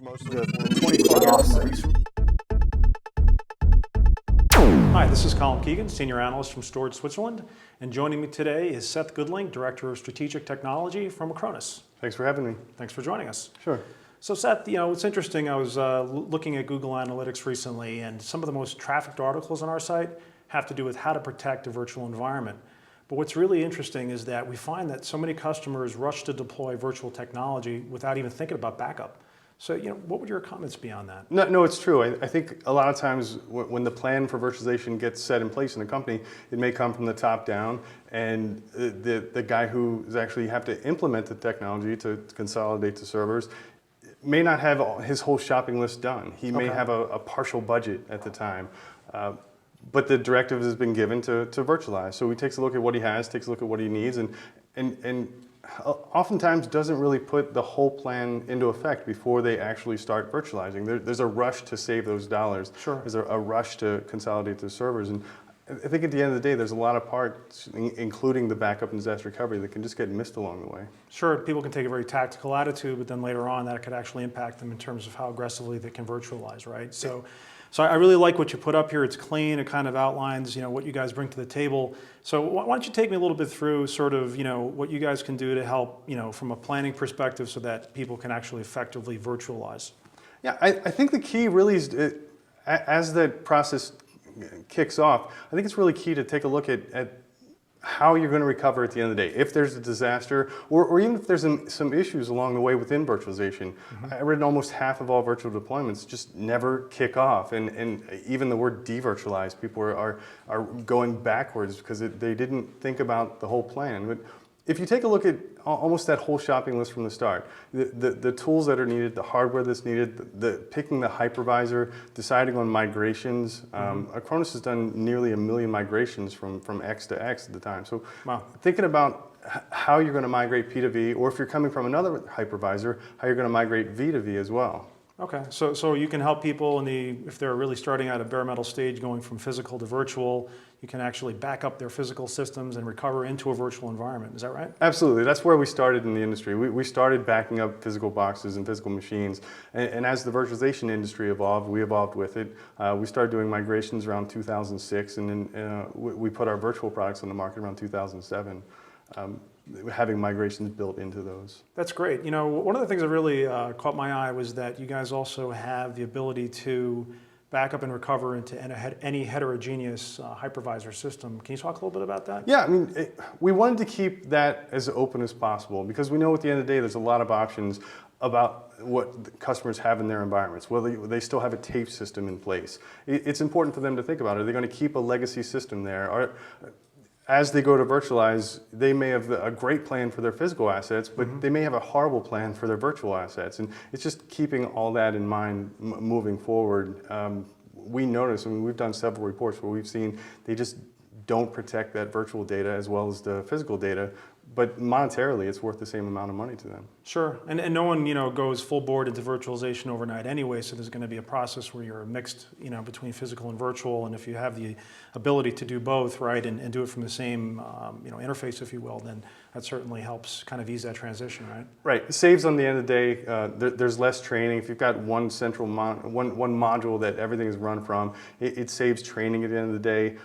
Most of the 24 officers. Hi, this is Colin Keegan, Senior Analyst from Storage Switzerland, and joining me today is Seth Goodling, Director of Strategic Technology from Acronis. Thanks for having me. Thanks for joining us. Sure. So Seth, it's interesting, I was looking at Google Analytics recently, and some of the most trafficked articles on our site have to do with how to protect a virtual environment. But what's really interesting is that we find that so many customers rush to deploy virtual technology without even thinking about backup. So, what would your comments be on that? No, it's true. I think a lot of times when the plan for virtualization gets set in place in a company, it may come from the top down, and the guy who is actually have to implement the technology to consolidate the servers may not have his whole shopping list done. He may have a partial budget at the time. But the directive has been given to virtualize. So he takes a look at what he has, takes a look at what he needs, and oftentimes doesn't really put the whole plan into effect before they actually start virtualizing. There's a rush to save those dollars. Sure. There's a rush to consolidate the servers. And I think at the end of the day, there's a lot of parts, including the backup and disaster recovery, that can just get missed along the way. Sure, people can take a very tactical attitude, but then later on that could actually impact them in terms of how aggressively they can virtualize, right? So I really like what you put up here. It's clean. It kind of outlines, what you guys bring to the table. So why don't you take me a little bit through sort of, what you guys can do to help, from a planning perspective so that people can actually effectively virtualize? Yeah, I think the key really is, as that process kicks off, I think it's really key to take a look at how you're going to recover at the end of the day. If there's a disaster, or even if there's some issues along the way within virtualization. I read almost half of all virtual deployments just never kick off, and even the word de-virtualize, people are going backwards because they didn't think about the whole plan. But if you take a look at almost that whole shopping list from the start, the tools that are needed, the hardware that's needed, picking the hypervisor, deciding on migrations. Acronis has done nearly 1 million migrations from X to X at the time. So thinking about how you're going to migrate P to V, or if you're coming from another hypervisor, how you're going to migrate V to V as well. Okay, so you can help people if they're really starting at a bare metal stage going from physical to virtual, you can actually back up their physical systems and recover into a virtual environment. Is that right? Absolutely. That's where we started in the industry. We started backing up physical boxes and physical machines. And as the virtualization industry evolved, we evolved with it. We started doing migrations around 2006, and then we put our virtual products on the market around 2007. Having migrations built into those. That's great. One of the things that really caught my eye was that you guys also have the ability to back up and recover into any heterogeneous hypervisor system. Can you talk a little bit about that? Yeah, we wanted to keep that as open as possible because we know at the end of the day there's a lot of options about what the customers have in their environments, whether they still have a tape system in place. It's important for them to think about, are they going to keep a legacy system there? As they go to virtualize, they may have a great plan for their physical assets, but they may have a horrible plan for their virtual assets. And it's just keeping all that in mind moving forward. We notice, we've done several reports where we've seen they just don't protect that virtual data as well as the physical data, but monetarily it's worth the same amount of money to them. Sure, and no one goes full board into virtualization overnight anyway, so there's going to be a process where you're mixed between physical and virtual, and if you have the ability to do both, right, and do it from the same interface, if you will, then that certainly helps kind of ease that transition, right? Right, it saves on the end of the day. There's less training. If you've got one central one module that everything is run from, it saves training at the end of the day.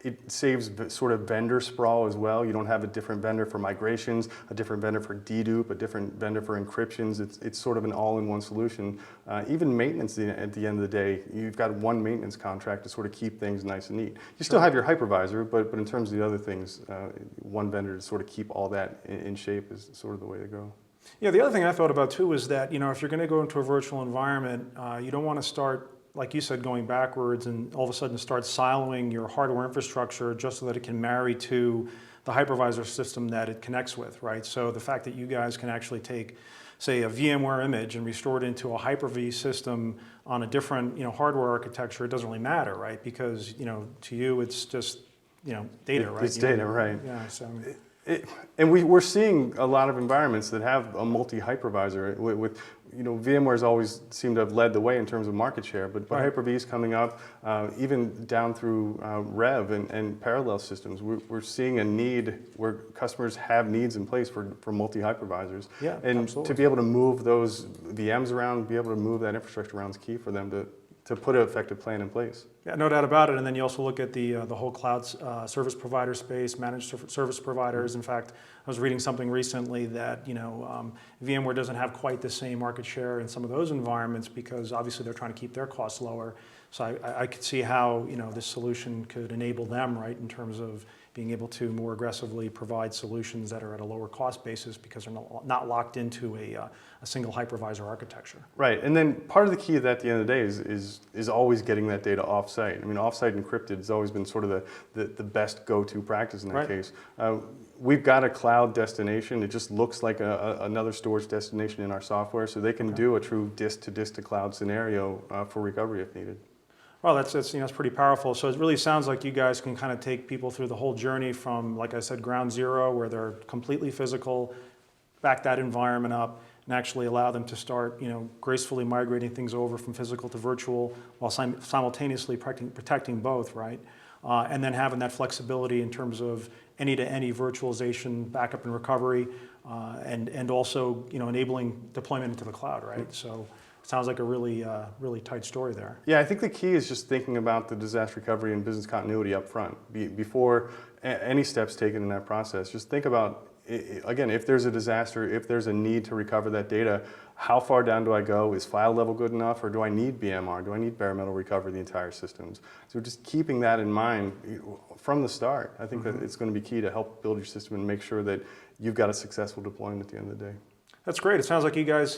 It saves sort of vendor sprawl as well. You don't have a different vendor for migrations, a different vendor for dedupe, a different vendor for encryptions. It's sort of an all-in-one solution. Even maintenance at the end of the day, you've got one maintenance contract to sort of keep things nice and neat. You still have your hypervisor, but in terms of the other things, one vendor to sort of keep all that in shape is sort of the way to go. Yeah, the other thing I thought about too is that, if you're going to go into a virtual environment, you don't want to start, like you said, going backwards and all of a sudden start siloing your hardware infrastructure just so that it can marry to the hypervisor system that it connects with, right? So the fact that you guys can actually take, say, a VMware image and restore it into a Hyper-V system on a different, hardware architecture, it doesn't really matter, right? Because, to you, it's just, data, right? It's data, right? Yeah. So. And we're seeing a lot of environments that have a multi-hypervisor with VMware's always seemed to have led the way in terms of market share, but Right. Hyper-V is coming up, even down through Rev and parallel systems. We're seeing a need where customers have needs in place for multi-hypervisors. Yeah, and absolutely. to be able to move those VMs around, be able to move that infrastructure around is key for them to put an effective plan in place. Yeah, no doubt about it. And then you also look at the whole cloud service provider space, managed service providers. In fact, I was reading something recently that VMware doesn't have quite the same market share in some of those environments because obviously they're trying to keep their costs lower. So I could see how this solution could enable them, right, in terms of being able to more aggressively provide solutions that are at a lower cost basis because they're not locked into a single hypervisor architecture. Right, and then part of the key at the end of the day is always getting that data offsite. I mean, offsite encrypted has always been sort of the best go-to practice in that Right. case. We've got a cloud destination. It just looks like another storage destination in our software, so they can do a true disk to cloud scenario for recovery if needed. Well, that's pretty powerful. So it really sounds like you guys can kind of take people through the whole journey from, like I said, ground zero, where they're completely physical, back that environment up, and actually allow them to start, gracefully migrating things over from physical to virtual, while simultaneously protecting both, right? And then having that flexibility in terms of any-to-any virtualization, backup and recovery, and also, enabling deployment into the cloud, right? So. Sounds like a really tight story there. Yeah, I think the key is just thinking about the disaster recovery and business continuity up front. Before any steps taken in that process, just think about, again, if there's a disaster, if there's a need to recover that data, how far down do I go? Is file level good enough, or do I need BMR? Do I need bare metal recovery the entire systems? So just keeping that in mind from the start, I think that it's going to be key to help build your system and make sure that you've got a successful deployment at the end of the day. That's great. It sounds like you guys,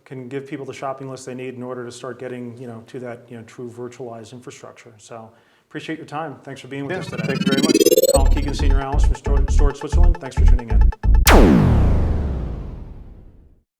can give people the shopping list they need in order to start getting, to that, true virtualized infrastructure. So appreciate your time. Thanks for being with us today. Thank you very much. Colin Keegan, Senior Analyst from Storage Switzerland. Thanks for tuning in.